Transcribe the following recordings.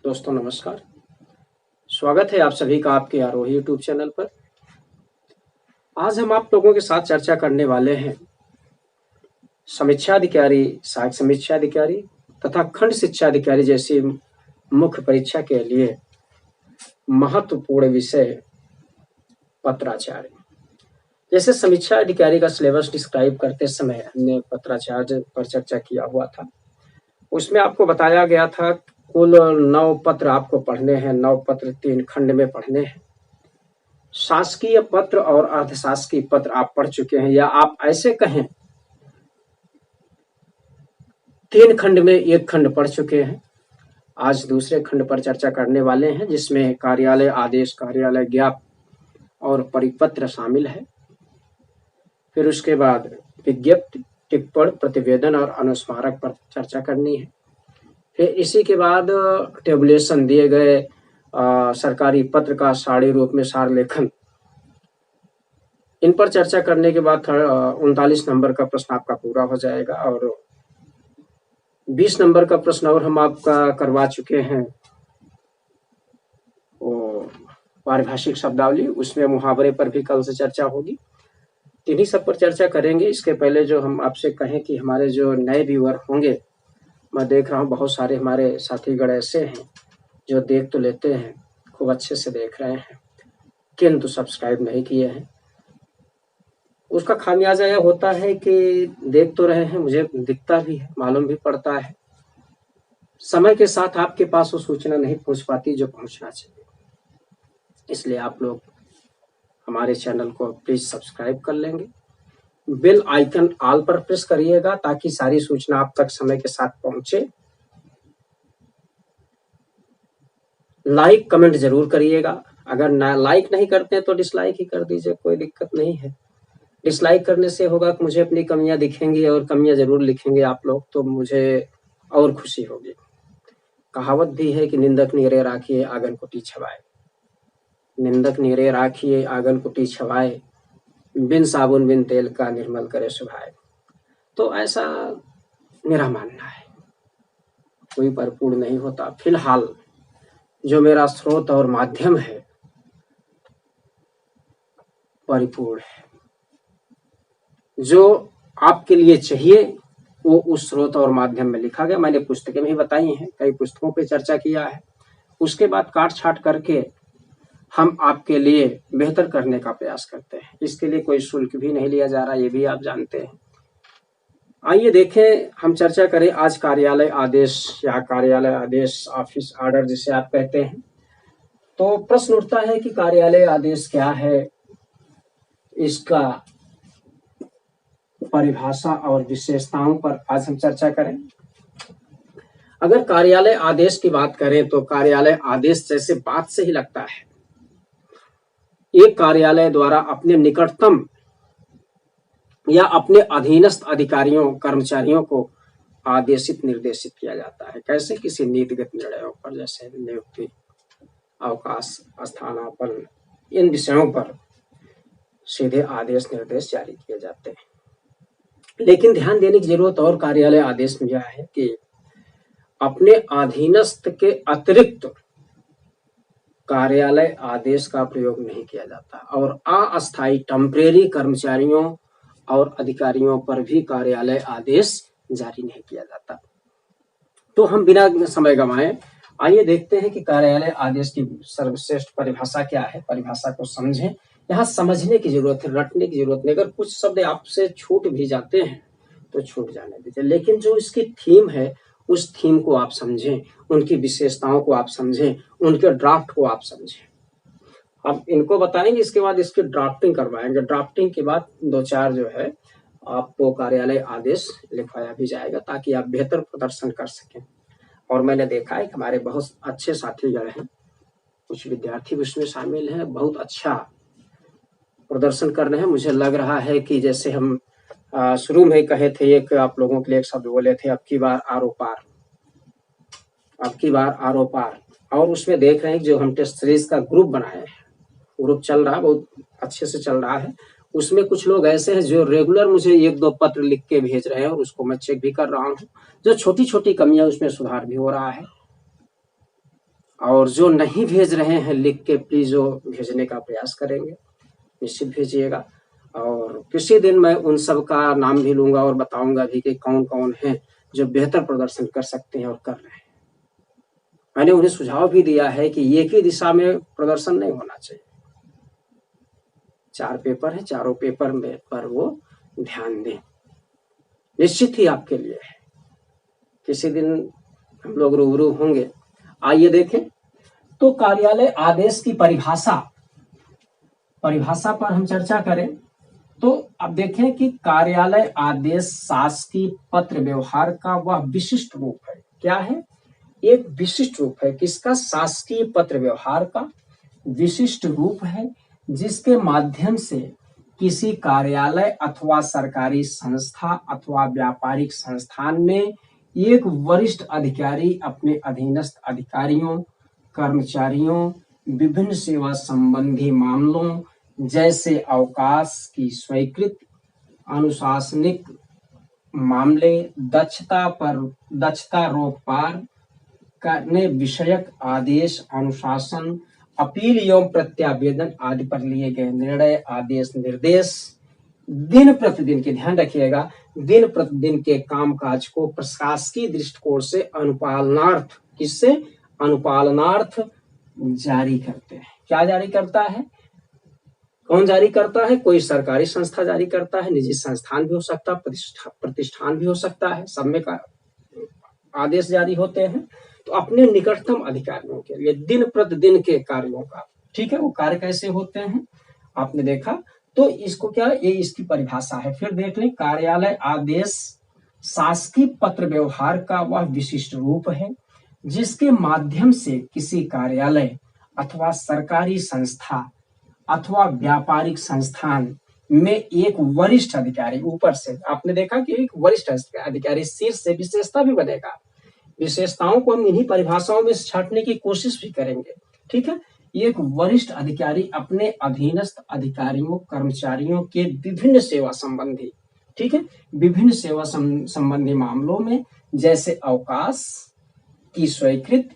दोस्तों नमस्कार। स्वागत है आप सभी का आपके आरोही यूट्यूब चैनल पर। आज हम आप लोगों के साथ चर्चा करने वाले हैं समीक्षा अधिकारी, सहायक समीक्षा अधिकारी तथा खंड शिक्षा अधिकारी जैसी मुख्य परीक्षा के लिए महत्वपूर्ण विषय पत्राचार। जैसे समीक्षा अधिकारी का सिलेबस डिस्क्राइब करते समय हमने पत्राचार पर चर्चा किया हुआ था। उसमें आपको बताया गया था कुल 9 पत्र आपको पढ़ने हैं। 9 पत्र 3 खंड में पढ़ने हैं। शासकीय पत्र और अर्धशासकीय पत्र आप पढ़ चुके हैं, या आप ऐसे कहें 3 खंड में 1 खंड पढ़ चुके हैं। आज दूसरे खंड पर चर्चा करने वाले हैं, जिसमें कार्यालय आदेश, कार्यालय ज्ञापन और परिपत्र शामिल है। फिर उसके बाद विज्ञप्ति, टिप्पण, प्रतिवेदन और अनुस्मारक पर चर्चा करनी है। फिर इसी के बाद टेबुलेशन, दिए गए सरकारी पत्र का साड़ी रूप में सार लेखन, इन पर चर्चा करने के बाद 39 नंबर का प्रश्न आपका पूरा हो जाएगा। और 20 नंबर का प्रश्न और हम आपका करवा चुके हैं, वो पारिभाषिक शब्दावली, उसमें मुहावरे पर भी कल से चर्चा होगी। इन्हीं सब पर चर्चा करेंगे। इसके पहले जो हम आपसे कहें कि हमारे जो नए व्यूअर होंगे, मैं देख रहा हूँ बहुत सारे हमारे साथीगण ऐसे हैं जो देख तो लेते हैं, खूब अच्छे से देख रहे हैं, किंतु सब्सक्राइब नहीं किए हैं। उसका खामियाजा यह होता है कि देख तो रहे हैं, मुझे दिखता भी है, मालूम भी पड़ता है, समय के साथ आपके पास वो सूचना नहीं पहुंच पाती जो पहुंचना चाहिए। इसलिए आप लोग हमारे चैनल को प्लीज सब्सक्राइब कर लेंगे। बेल आइकन ऑल पर प्रेस करिएगा ताकि सारी सूचना आप तक समय के साथ पहुंचे। लाइक कमेंट जरूर करिएगा। अगर लाइक नहीं करते हैं तो डिसलाइक ही कर दीजिए, कोई दिक्कत नहीं है। डिसलाइक करने से होगा कि मुझे अपनी कमियां दिखेंगी, और कमियां जरूर लिखेंगे आप लोग तो मुझे और खुशी होगी। कहावत भी है कि निंदक नीरे राखिए आंगन कुटी छवाए। निंदक नीरे राखिए आंगन कुटी छवाए, बिन साबुन बिन तेल का निर्मल करे सुभाए। तो ऐसा मेरा मानना है, कोई परिपूर्ण नहीं होता। फिलहाल जो मेरा स्रोत और माध्यम है परिपूर्ण है। जो आपके लिए चाहिए वो उस स्रोत और माध्यम में लिखा गया। मैंने पुस्तकें भी बताई हैं, कई पुस्तकों पे चर्चा किया है। उसके बाद काट छाट करके हम आपके लिए बेहतर करने का प्रयास करते हैं। इसके लिए कोई शुल्क भी नहीं लिया जा रहा, ये भी आप जानते हैं। आइए देखें, हम चर्चा करें आज कार्यालय आदेश या कार्यालय आदेश, ऑफिस ऑर्डर जिसे आप कहते हैं। तो प्रश्न उठता है कि कार्यालय आदेश क्या है, इसका परिभाषा और विशेषताओं पर आज हम चर्चा करें। अगर कार्यालय आदेश की बात करें तो कार्यालय आदेश जैसे बात से ही लगता है एक कार्यालय द्वारा अपने निकटतम या अपने अधीनस्थ अधिकारियों कर्मचारियों को आदेशित निर्देशित किया जाता है। कैसे? किसी नीतिगत निर्णयों पर, जैसे नियुक्ति, अवकाश, स्थानापन्न, इन विषयों पर सीधे आदेश निर्देश जारी किए जाते हैं। लेकिन ध्यान देने की जरूरत और कार्यालय आदेश में यह है कि अपने अधीनस्थ के अतिरिक्त कार्यालय आदेश का प्रयोग नहीं किया जाता, और अस्थायी टेम्परेरी कर्मचारियों और अधिकारियों पर भी कार्यालय आदेश जारी नहीं किया जाता। तो हम बिना समय गंवाए आइए देखते हैं कि कार्यालय आदेश की सर्वश्रेष्ठ परिभाषा क्या है। परिभाषा को समझें। यहाँ समझने की जरूरत है, रटने की जरूरत नहीं। अगर कुछ शब्द आपसे छूट भी जाते हैं तो छूट जाने दीजिए, लेकिन जो इसकी थीम है उस थीम को आप समझें, उनकी विशेषताओं को आप समझें, उनके ड्राफ्ट को आप समझें। अब इनको बताएंगे, इसके बाद इसकी ड्राफ्टिंग करवाएंगे। ड्राफ्टिंग के बाद 2-4 जो है आपको कार्यालय आदेश लिखवाया भी जाएगा ताकि आप बेहतर प्रदर्शन कर सकें। और मैंने देखा है कि हमारे बहुत अच्छे साथीगण हैं, कुछ विद्यार्थी उसमें शामिल हैं, बहुत अच्छा प्रदर्शन कर रहे हैं। मुझे लग रहा है कि जैसे हम शुरू में कहे थे, एक आप लोगों के लिए एक शब्द बोले थे, अब की बार आरो पार, अब की बार आरो पार। और उसमें देख रहे हैं जो हम टेस्ट सीरीज का ग्रुप बनाए हैं, ग्रुप चल रहा है, बहुत अच्छे से चल रहा है। उसमें कुछ लोग ऐसे हैं जो रेगुलर मुझे 1-2 पत्र लिख के भेज रहे हैं, और उसको मैं चेक भी कर रहा हूँ। जो छोटी छोटी कमियां, उसमें सुधार भी हो रहा है। और जो नहीं भेज रहे हैं लिख के प्लीज वो भेजने का प्रयास करेंगे, निश्चित भेजिएगा। और किसी दिन मैं उन सब का नाम भी लूंगा और बताऊंगा भी कि कौन कौन है जो बेहतर प्रदर्शन कर सकते हैं और कर रहे हैं। मैंने उन्हें सुझाव भी दिया है कि एक ही दिशा में प्रदर्शन नहीं होना चाहिए, 4 पेपर है, चारों पेपर में पर वो ध्यान दें, निश्चित ही आपके लिए है। किसी दिन हम लोग रूबरू होंगे। आइए देखें तो कार्यालय आदेश की परिभाषा पर हम चर्चा करें तो अब देखें कि कार्यालय आदेश शासकीय पत्र व्यवहार का वह विशिष्ट रूप है। क्या है? एक विशिष्ट रूप है। किसका? शासकीय पत्र व्यवहार का विशिष्ट रूप है, जिसके माध्यम से किसी कार्यालय अथवा सरकारी संस्था अथवा व्यापारिक संस्थान में एक वरिष्ठ अधिकारी अपने अधीनस्थ अधिकारियों, कर्मचारियों, विभिन्न सेवा संबंधी मामलों जैसे अवकाश की स्वीकृत, अनुशासनिक मामले, दक्षता रोक पार करने विषयक आदेश, अनुशासन, अपील एवं प्रत्यावेदन आदि पर लिए गए निर्णय, आदेश, निर्देश दिन प्रतिदिन के, ध्यान रखिएगा, दिन प्रतिदिन के कामकाज को प्रशासकीय दृष्टिकोण से अनुपालनार्थ, किससे? अनुपालनार्थ जारी करते हैं। क्या जारी करता है? कौन जारी करता है? कोई सरकारी संस्था जारी करता है, निजी संस्थान भी हो सकता है, प्रतिष्ठान भी हो सकता है, सब में का आदेश जारी होते हैं। तो अपने निकटतम अधिकारियों के लिए दिन प्रतिदिन के कार्यों का, ठीक है, वो कार्य कैसे होते हैं आपने देखा। तो इसको क्या, ये इसकी परिभाषा है। फिर देख लें, कार्यालय आदेश शासकीय पत्र व्यवहार का वह विशिष्ट रूप है, जिसके माध्यम से किसी कार्यालय अथवा सरकारी संस्था अथवा व्यापारिक संस्थान में एक वरिष्ठ अधिकारी, ऊपर से आपने देखा कि एक वरिष्ठ अधिकारी, शीर्ष से विशेषता भी बनेगा। विशेषताओं को हम इन्हीं परिभाषाओं में छांटने की कोशिश भी करेंगे, ठीक है। एक वरिष्ठ अधिकारी अपने अधीनस्थ अधिकारियों, कर्मचारियों के विभिन्न सेवा संबंधी, ठीक है, विभिन्न सेवा संबंधी मामलों में जैसे अवकाश की स्वीकृत,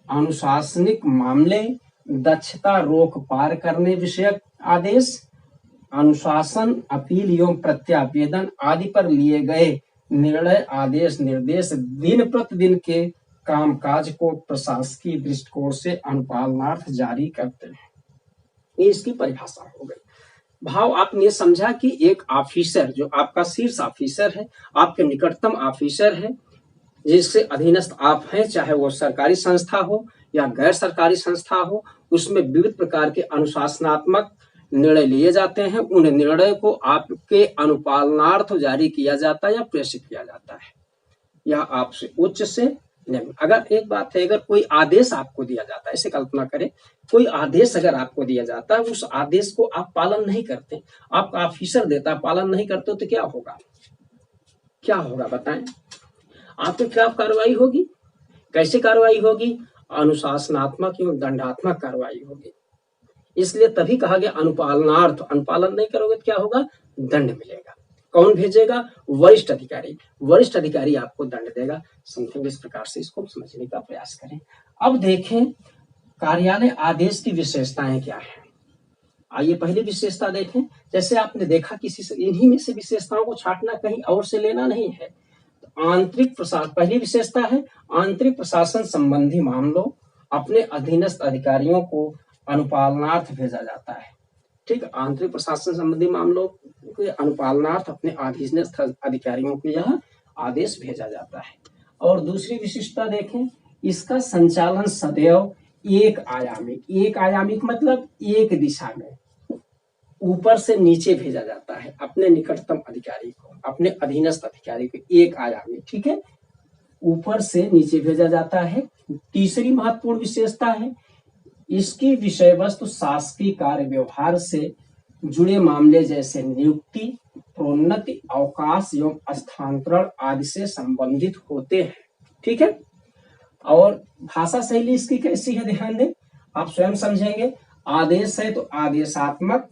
अनुशासनिक मामले, दक्षता रोक पार करने विषयक आदेश, अनुशासन, अपील एवं प्रत्यावेदन आदि पर लिए गए निर्णय, आदेश, निर्देश दिन प्रतिदिन के कामकाज को प्रशासकीय दृष्टिकोण से अनुपालनार्थ जारी करते हैं। ये इसकी परिभाषा हो गई। भाव आपने समझा कि एक ऑफिसर जो आपका शीर्ष ऑफिसर है, आपके निकटतम ऑफिसर है, जिससे अधीनस्थ आप हैं, चाहे वो सरकारी संस्था हो या गैर सरकारी संस्था हो, उसमें विविध प्रकार के अनुशासनात्मक निर्णय लिए जाते हैं। उन निर्णय को आपके अनुपालनार्थ जारी किया जाता है या प्रेषित किया जाता है, या आपसे उच्च से निम्न। अगर एक बात है, अगर कोई आदेश आपको दिया जाता है, ऐसे कल्पना करें, कोई आदेश अगर आपको दिया जाता है, उस आदेश को आप पालन नहीं करते, आपका ऑफिसर देता, पालन नहीं करते, तो क्या होगा? क्या होगा बताएं? आपके खिलाफ कार्रवाई होगी। कैसे कार्रवाई होगी? अनुशासनात्मक एवं दंडात्मक कार्रवाई होगी। इसलिए तभी कहा गया अनुपालनार्थ, अनुपालन नहीं करोगे तो क्या होगा? दंड मिलेगा। कौन भेजेगा? वरिष्ठ अधिकारी। वरिष्ठ अधिकारी आपको दंड देगा। समथिंग इस प्रकार से इसको समझने का प्रयास करें। अब देखें कार्यालय आदेश की विशेषताएं क्या है। आइए पहली विशेषता देखें। जैसे आपने देखा, किसी से इन्हीं में से विशेषताओं को छांटना, कहीं और से लेना नहीं है। आंतरिक प्रशासन, पहली विशेषता है आंतरिक प्रशासन संबंधी मामलों अपने अधीनस्थ अधिकारियों को अनुपालनार्थ भेजा जाता है, ठीक। आंतरिक प्रशासन संबंधी मामलों के अनुपालनार्थ अपने अधीनस्थ अधिकारियों को यह आदेश भेजा जाता है। और दूसरी विशिष्टता देखें, इसका संचालन सदैव एक आयामिक मतलब एक दिशा में ऊपर से नीचे भेजा जाता है अपने निकटतम अधिकारी को, अपने अधीनस्थ अधिकारी को, एक आयामी, ठीक है, ऊपर से नीचे भेजा जाता है। तीसरी महत्वपूर्ण विशेषता है, इसकी विषय वस्तु शासकीय कार्य व्यवहार से जुड़े मामले जैसे नियुक्ति, प्रोन्नति, अवकाश एवं स्थानांतरण आदि से संबंधित होते हैं, ठीक है। और भाषा शैली इसकी कैसी है, ध्यान दें, आप स्वयं समझेंगे। आदेश है तो आदेशात्मक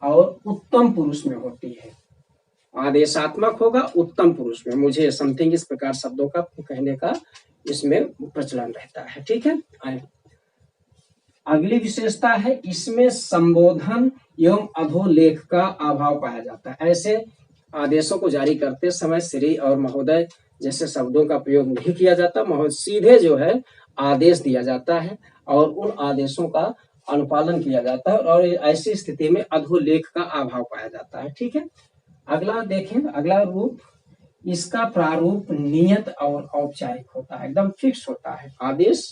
और उत्तम पुरुष में होती है। आदेशात्मक होगा उत्तम पुरुष में, मुझे समथिंग इस प्रकार शब्दों का कहने का इसमें प्रचलन रहता है, ठीक है। अगली विशेषता है, इसमें संबोधन एवं अधोलेख का अभाव पाया जाता है। ऐसे आदेशों को जारी करते समय श्री और महोदय जैसे शब्दों का प्रयोग नहीं किया जाता, सीधे जो है आदेश दिया जाता है और उन आदेशों का अनुपालन किया जाता है और ऐसी स्थिति में अधोलेख का अभाव पाया जाता है। ठीक है, अगला देखें, अगला रूप, इसका प्रारूप नियत और औपचारिक होता है, एकदम फिक्स होता है। आदेश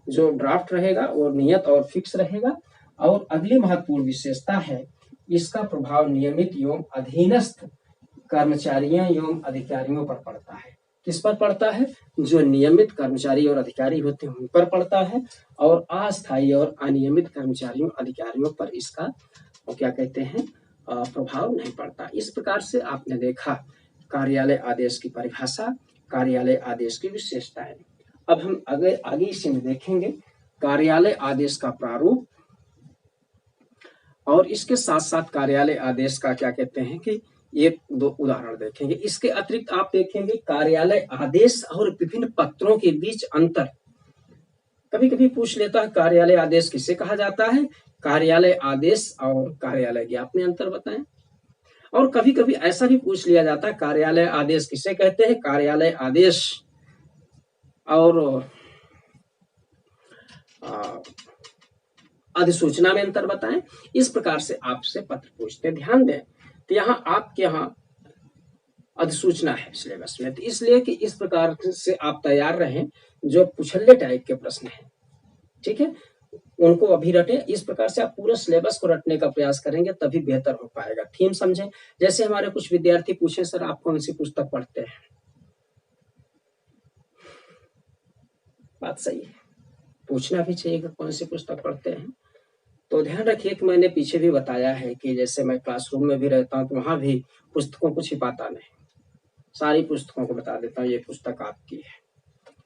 जो ड्राफ्ट रहेगा वो नियत और फिक्स रहेगा। और अगली महत्वपूर्ण विशेषता है, इसका प्रभाव नियमित एवं अधीनस्थ कर्मचारियों एवं अधिकारियों पर पड़ता है। किस पर पड़ता है? जो नियमित कर्मचारी और अधिकारी होते हैं उन पर पड़ता है, और अस्थायी और अनियमित कर्मचारियों अधिकारियों पर इसका क्या कहते हैं प्रभाव नहीं पड़ता। इस प्रकार से आपने देखा कार्यालय आदेश की परिभाषा, कार्यालय आदेश की विशेषताएं। अब हम आगे इसमें देखेंगे कार्यालय आदेश का प्रारूप, और इसके साथ साथ कार्यालय आदेश का क्या कहते हैं कि एक दो उदाहरण देखेंगे। इसके अतिरिक्त आप देखेंगे कार्यालय आदेश और विभिन्न पत्रों के बीच अंतर। कभी कभी पूछ लेता है कार्यालय आदेश किसे कहा जाता है, कार्यालय आदेश और कार्यालय ज्ञापन में अंतर बताएं। और कभी कभी ऐसा भी पूछ लिया जाता है कार्यालय आदेश किसे कहते हैं, कार्यालय आदेश और अधिसूचना में अंतर बताएं। इस प्रकार से आपसे पत्र पूछते, ध्यान दें तो यहाँ आपके यहाँ अधिसूचना है सिलेबस में, तो इसलिए कि इस प्रकार से आप तैयार रहें, जो पुछल्ले टाइप के प्रश्न हैं, ठीक है, उनको अभी रटें। इस प्रकार से आप पूरे सिलेबस को रटने का प्रयास करेंगे तभी बेहतर हो पाएगा। थीम समझें, जैसे हमारे कुछ विद्यार्थी पूछे सर आप कौन सी पुस्तक पढ़ते हैं, बात सही है, पूछना भी चाहिए कौन सी पुस्तक पढ़ते हैं। तो ध्यान रखिए कि मैंने पीछे भी बताया है कि जैसे मैं क्लासरूम में भी रहता हूँ तो वहां भी पुस्तकों को छिपाता नहीं, सारी पुस्तकों को बता देता हूँ ये पुस्तक आपकी है।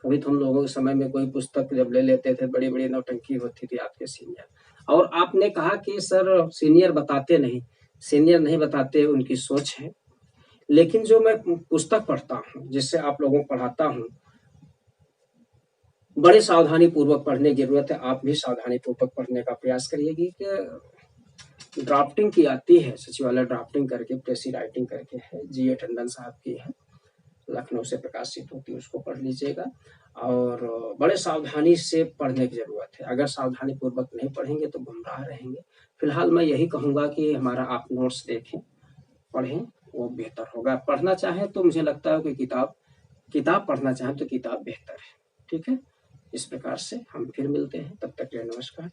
कभी तो हम लोगों के समय में कोई पुस्तक जब ले लेते थे बड़ी बड़ी नौटंकी होती थी आपके सीनियर, और आपने कहा कि सर सीनियर बताते नहीं, सीनियर नहीं बताते, उनकी सोच है। लेकिन जो मैं पुस्तक पढ़ता हूँ, जिससे आप लोगों को पढ़ाता हूँ, बड़े सावधानी पूर्वक पढ़ने की जरूरत है। आप भी सावधानी पूर्वक पढ़ने का प्रयास करिएगी कि ड्राफ्टिंग की आती है, सचिवालय ड्राफ्टिंग करके प्रेसी राइटिंग करके है, जी टंडन साहब की है, लखनऊ से प्रकाशित होती है, उसको पढ़ लीजिएगा। और बड़े सावधानी से पढ़ने की जरूरत है, अगर सावधानी पूर्वक नहीं पढ़ेंगे तो गुमराह रहेंगे। फिलहाल मैं यही कहूंगा कि हमारा आप नोट्स देखें, पढ़ें, वो बेहतर होगा। पढ़ना चाहें तो मुझे लगता है कि किताब पढ़ना चाहें तो किताब बेहतर है। ठीक है, इस प्रकार से हम फिर मिलते हैं, तब तक के लिए नमस्कार।